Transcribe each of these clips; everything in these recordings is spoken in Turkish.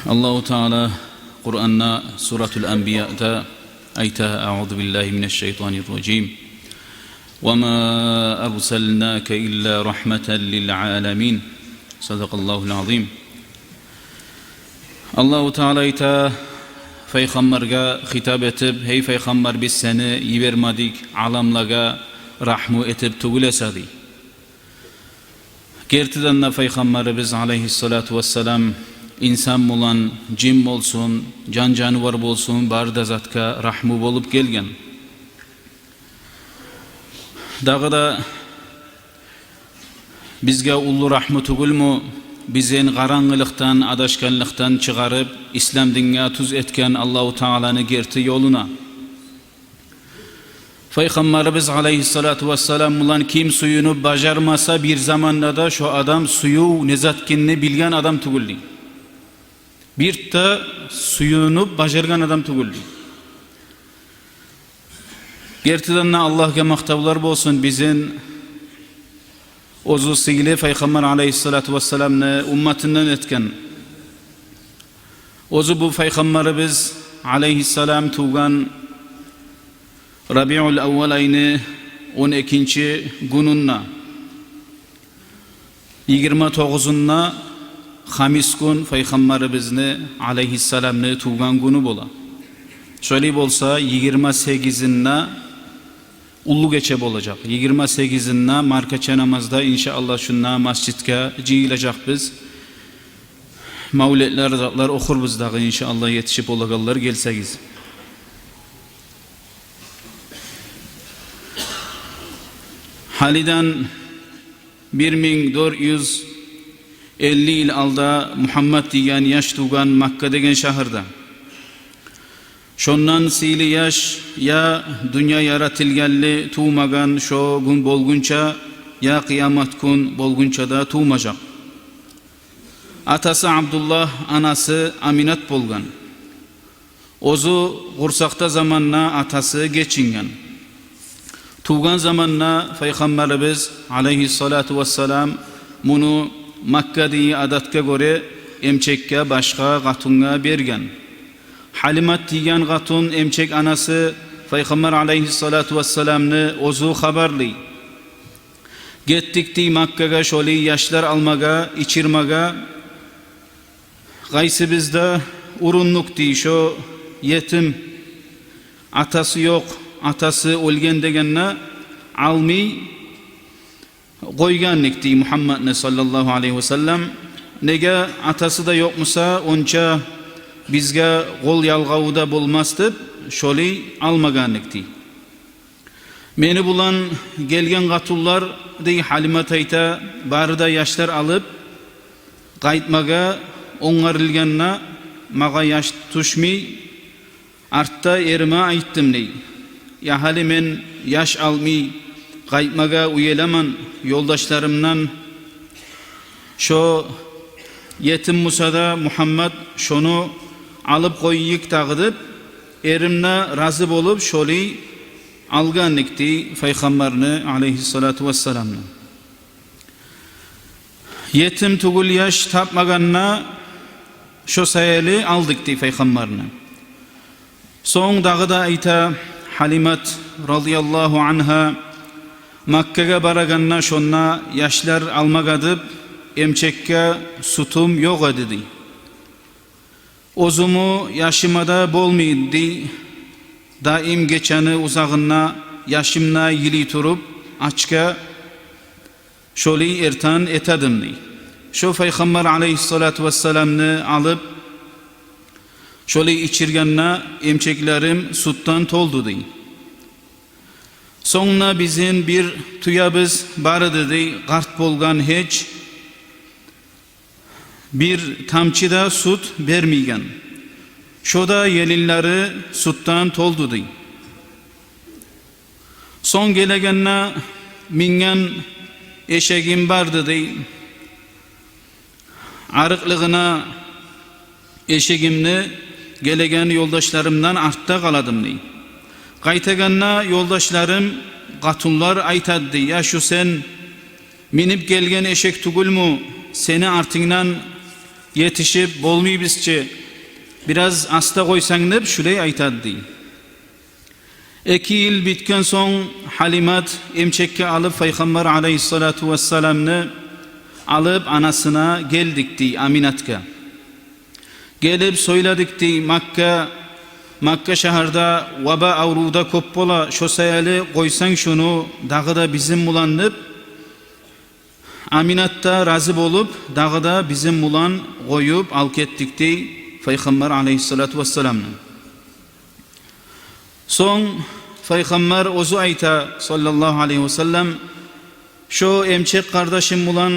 Allahu Teala Kur'an'da Suratul Enbiya'da ayta "Euzu billahi mineşşeytanirracim. Ve ma erselnake illa rahmeten lil alamin." Sadakallahu'l azim. Allahu Teala ayta Peygamberge hitap etip, "Hey Peygamber, biz seni yibermedik, alamlaga rahmu etip tugulesadi." Gertiden de Peygamberimiz aleyhissalatu vesselam insan bulan, cin bolsun, can canavar bolsun, barda zatka rahmu bolup gelgen. Dağı da bizge ullu rahmu tugulmu, bizin qarangılıktan, adaşkanlıktan çıkarıp İslam dinine tuz etken Allahu Teala'nı gerti yoluna. Peygamberimiz aleyhissalatu vesselam bulan kim suyunu bacarmasa bir zamanda da şu adam suyu nezatkinini bilgen adam tugulli. Bir de suyunu bacargan adam tugulli. Gertiden Allah'a maktavlar bolsun, bizin ozu sigili Peygamber aleyhissalatu vesselam'ını ummatinden etken. Ozu bu Peygamberimiz aleyhissalam tuğan Rabi'ul Evvel ayını 12. gününna 29'unna Hamis gün Peygamberimizni aleyhissalam'ını tuğan günü bola. Şöyle bolsa 28'inna ullu geçep olacak. 28'inna markaça namazda inşallah şunna masjidke ciyilecek biz. Mavletler zatlar okur bizdağı inşallah yetişip olagalar gelsegiz. Haliden 1450 yıl alda Muhammed diyen yaş tuğan Makka degen şahırda. Şondan sili yaş ya dünya yaratilgelli tuğmagan şo gün bolgunça ya kıyamet gün bolgunça da tuğmacak. Atası Abdullah, anası Aminat bolgan. Ozu kursakta zamanla atası geçingen. Tuğan zamanla Peygamberimiz aleyhissalatu vesselam bunu Makka diye adatka göre emçekke başka gatunga bergen. Halimat diyen gatun emçek anası Peygamber aleyhissalatu vesselam'ını ozu haberli. Gettik di Makka'ga şoli yaşlar almaga, içirmaga. Gaysi bizde urunluk di şo yetim atası yok, atası ölgen degenna almi koyganlik di Muhammed sallallahu aleyhi ve sellem. Nege atası da yok musa onça bizge gol yalgavda bolmastı, şoli almaganlik di. Meni bulan gelgen gatullar di Halimat ayta barıda yaşlar alıp qaytmaga ongarilganna maga yaş tuşmi artta erime ayttım ney. Ya hali men yaş almi qaytmaga uyelaman yoldaşlarımdan şo yetim Musa'da Muhammed şonu alıp koyuyuk tağıdıp erimne razı bolup şoli alganlikti Peygamberini aleyhissalatu vesselam'ın. Yetim tugul yaş tapmaganna şo sayeli aldıkti Peygamberini. Son dağı da ayta Halimat radıyallahu anha Makka'ga baraganna şonna yaşlar almagadıp emçekke sutum yok edildi. Ozumu yaşımada bolmaydı, daim geçeni uzağına yaşımna yili turup açka şoli ertan etadımdı. Şu Peygamber aleyhissalatu vesselam'ını alıp şoli içirganna emçeklerim suttan toldu di. Sonra bizim bir tuyabız barıdı di, gart bolgan hiç bir tamçıda sut vermigen. Şoda yelinleri suttan toldu di. Son gelegenna mingen eşegim bardı di. Arıklığına eşegimni gelegen yoldaşlarımdan artta kaladım di. Qaytaganna yoldaşlarım gatunlar aytaddı, ya şu sen minip gelgen eşek tugul mu, seni artığından yetişip bolmuy bizçe biraz asta koysan dep şulay aytadi dey. 2 yıl bitken son Halimat emçekke alıp Peygamber aleyhissalatu vesselam'ını alıp anasına geldik dey Aminatga. Gelip söyledik dey Makka şehirde vaba avruda köp bola şo sayali koysan şunu dağı da bizim bulan dep Aminat da razı bolup dağı da bizim bulan koyup al kettik dey Peygamber aleyhissalatu vesselam'ını. Son Peygamber ozu ayta sallallahu aleyhi ve sellem şu emçek kardeşim bulan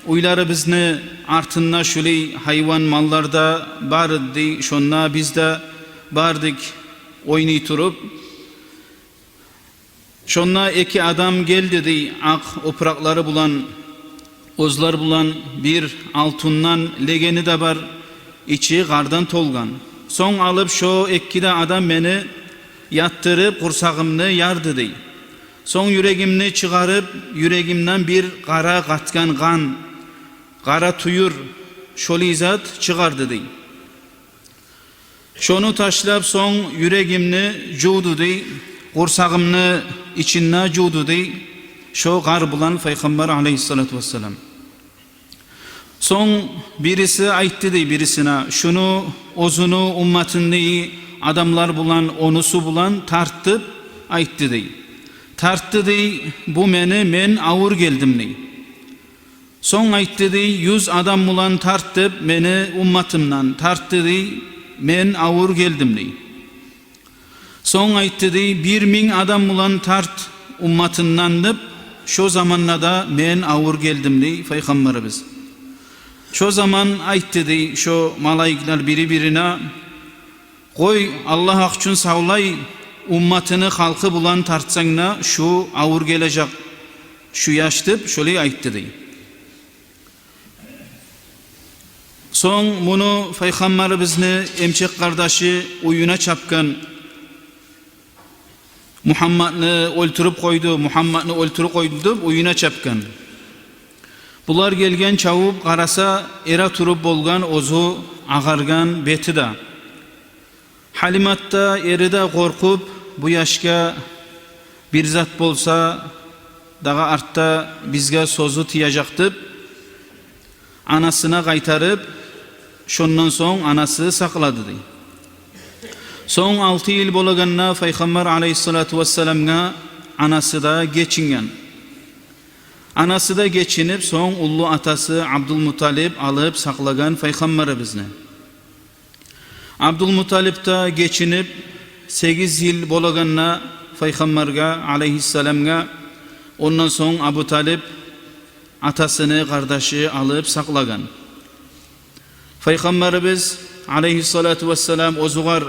uyları bizni artınna şulay hayvan mallarda bar idi şonna biz de bardık oynay turup şonna 2 adam geldi dey ak oprakları bulan ozlar bulan bir altından legeni de bar içi kardan tolgan. Son alıp şu 2 de adam beni yattırıp kursağımını yardı dey. Son yüreğimni çıkarıp yüreğimden bir kara katkan kan, kara tuyur şolizat çıkardı dey. Şonu taşlap son yüreğimni judu dey, kursağımını içinna judu dey. Şo gar bulan Peygamber aleyhissalatu vesselam. Son birisi aytti dey birisine şunu ozunu ummatındı adamlar bulan onusu bulan tartıp aytti dey. Tarttı dey bu men avur geldim dey. Son aytti dey 100 adam bulan tartıp meni ummatımdan tarttı dey men avur geldim dey. Son aytti dey 1000 adam bulan tart ummatından dep şo zamanla da men avur geldim dey Peygamberimiz. Şo zaman aytti dey şo malaiklar biri birine koy Allah akçun savlay ummatını halkı bulan tartsanna şu avur gelecek şu yaştıp şöyle aytti dey. Son bunu Peygamberimizni emçek kardeşi uyuna çapkan Muhammed'ni öldürüp koydu uyuna çapkan. Bular gelgen çavup qarasa era turup bolgan ozu ağargan beti da. Halimat'ta eride korkup bu yaşka bir zat bolsa dağa artta bizge sozu tiyacaktı. Anasına kaytarıp şondan son anası sakladı dey. Son 6 yıl bolaganna Peygamber aleyhissalatu vesselam'a anası da geçingen. Anası da geçinip son ullu atası Abdülmuttalip alıp saklagan Peygamberimizni. Abdülmuttalip da geçinip 8 yıl bolaganna Peygamber'e aleyhisselam'a ondan son Abu Talib atasını kardeşi alıp saklagan. Peygamberimiz aleyhissalatu vesselam ozugar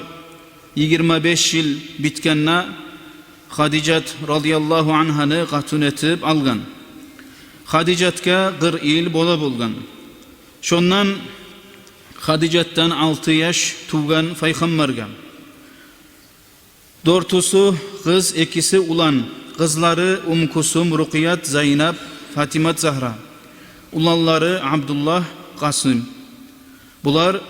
25 yıl bitkenna Hadicat radıyallahu anhanı katun etip algan. Hadicat'ka 40 yıl bola bulgan. Şondan Hadicat'tan 6 yaş tuğgan Peygamber'e. 4'üsü kız, 2'si ulan. Kızları Kusum, Rukiyat, Zeynep, Fatimat Zahra. Ulanları Abdullah, Kasım. Bular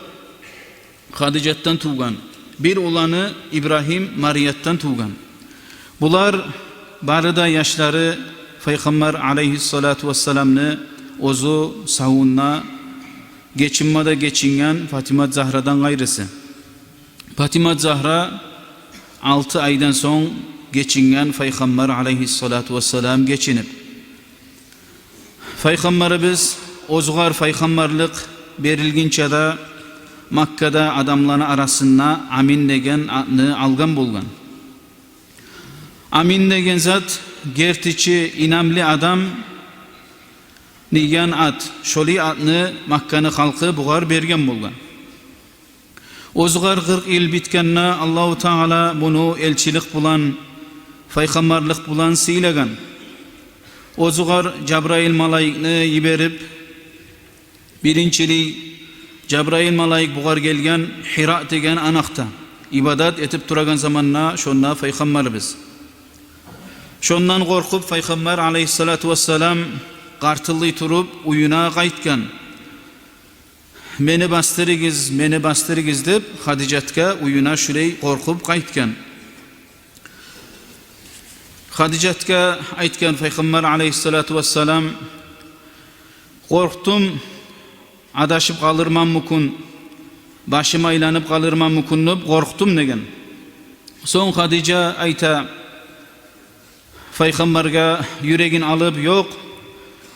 Hadicat'tan tuğgan. Bir ulanı İbrahim, Mariyat'tan tuğgan. Bular barıda yaşları Peygamber aleyhissalatu vesselam'ını ozu savunna geçinmada geçingen Fatimat Zahra'dan gayrısı. Fatimat Zahra 6 aydan son geçingen Peygamber aleyhissalatu vesselam geçinip. Peygamberimiz ozgar peygamberlik berilginçe de Makka'da adamların arasında Amin degen adını algan bulgan. Amin degen zat gertiçi inamli adam nigan at şoli adını Makka'nın halkı buğar bergen bulgan. Ozgar 40 yıl bitkenna Allahu Teala bunu elçilik bulan, peygamberlik bulan siylegan. Ozgar Cebrail malayikni yiberip birinçili Cebrail malayik buğar gelgen Hira degen anakta ibadat etip turagan zamanna şonna peygamberimiz. Şondan korkup Peygamber aleyhissalatu vesselam qartıllı turup uyuna qaytgan. meni bastırıgiz deb Hadijatga uyuna şulay qorqib qaytgan. Hadijatga aytgan Payg'ambar alayhissalatu vassalam, qorqdim, adashib qalırman mumkin, başım aylanib qalırman mumkin deb qorqdim degan. So'ng Hadija ayta, Payg'ambarga yüregin alıp, yo'q,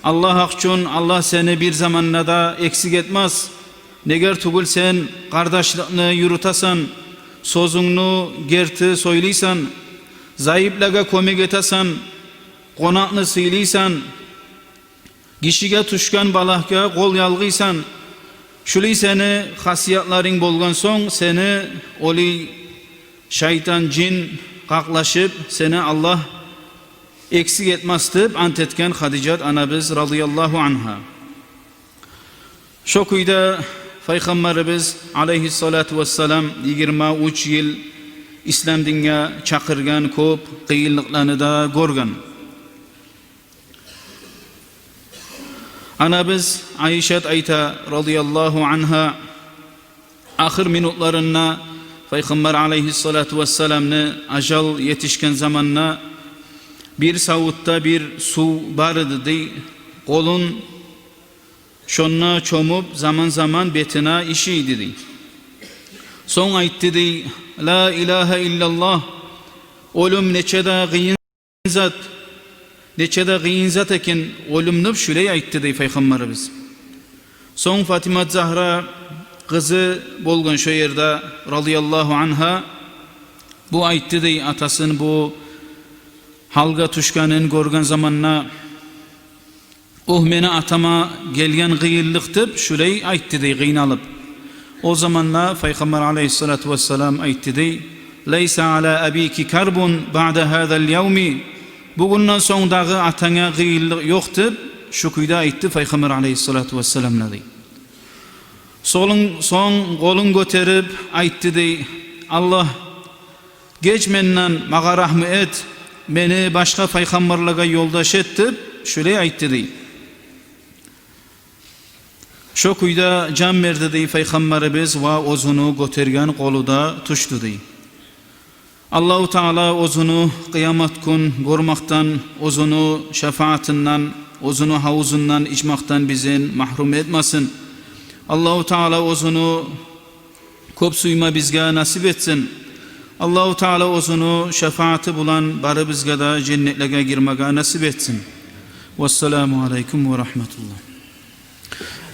Allah uchun Allah seni bir zamanlarda eksik etmez. Neger tugul sen qardaşlıkni yurutasan, sözüngni gerti so'ylaysan, zayıflaga ko'mak etasan, qonaqni siylaysan, kishiga tushgan balahga qo'l yalg'iysan. Shulay seni xasiyatlaring bo'lgan so'ng seni oli shayton jin qaqlashib seni Allah eksik etmez deb ant etgan Hadijat anamiz radhiyallohu anha. Shu kuyda Payg'ambarimiz alayhissalatu vassalam 23 yil İslam dinga chaqirgan ko'p qiyinliklarni da ko'rgan. Anamiz Aisha ayta radhiyallohu anha, ahir minutlarında Payg'ambar alayhissalatu vassalamni ajal yetishgan zamanna bir savutda bir suv bar edi dey, qo'lun shonna cho'mib zaman zaman betina ishiydi dey. So'ng aytdi dey, la ilaha illalloh, o'lim nechada qiyin zat ekan, o'limni shulay aytdi dey Payg'ambarimiz. So'ng Fatima Zahra qizi bo'lgan shu yerda radhiyallohu anha bu aytdi dey, atasini bu halga tushganini ko'rgan zamanna meni atama gelgen qiyinlik deb shulay aytdi dey, qiynalib. O zamanla Payg'ambar alayhissalatu vassalam aytdi dey, laysa ala abiki karbun ba'da hadal yawmi, bugundan so'ng dag'i atanga qiyinlik yo'q deb shu kuyda aytdi Payg'ambar alayhissalatu vassalam dey. So'ng qo'lin ko'tarib aytdi dey, Allah geç menden mağa rahmet et, meni başka payg'ambarlarga yo'ldosh et deb shulay aytdi dey. Shu kuyda jon berdi dey Payg'ambarimiz va o'zini ko'targan qo'lida tushdi dey. Alloh taolo o'zini qiyomat kun ko'rmoqdan, o'zini shafaatidan, o'zini havuzundan ichmoqdan bizni mahrum etmasin. Alloh taolo o'zini ko'p suyma bizga nasib etsin. Alloh taolo o'zini shafaati bilan bari bizga da jannatlarga girmaga nasib etsin. Vassalamu alaykum va rahmatulloh.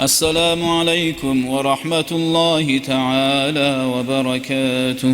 Assalomu alaykum va rahmatullohi taala va barakatuh.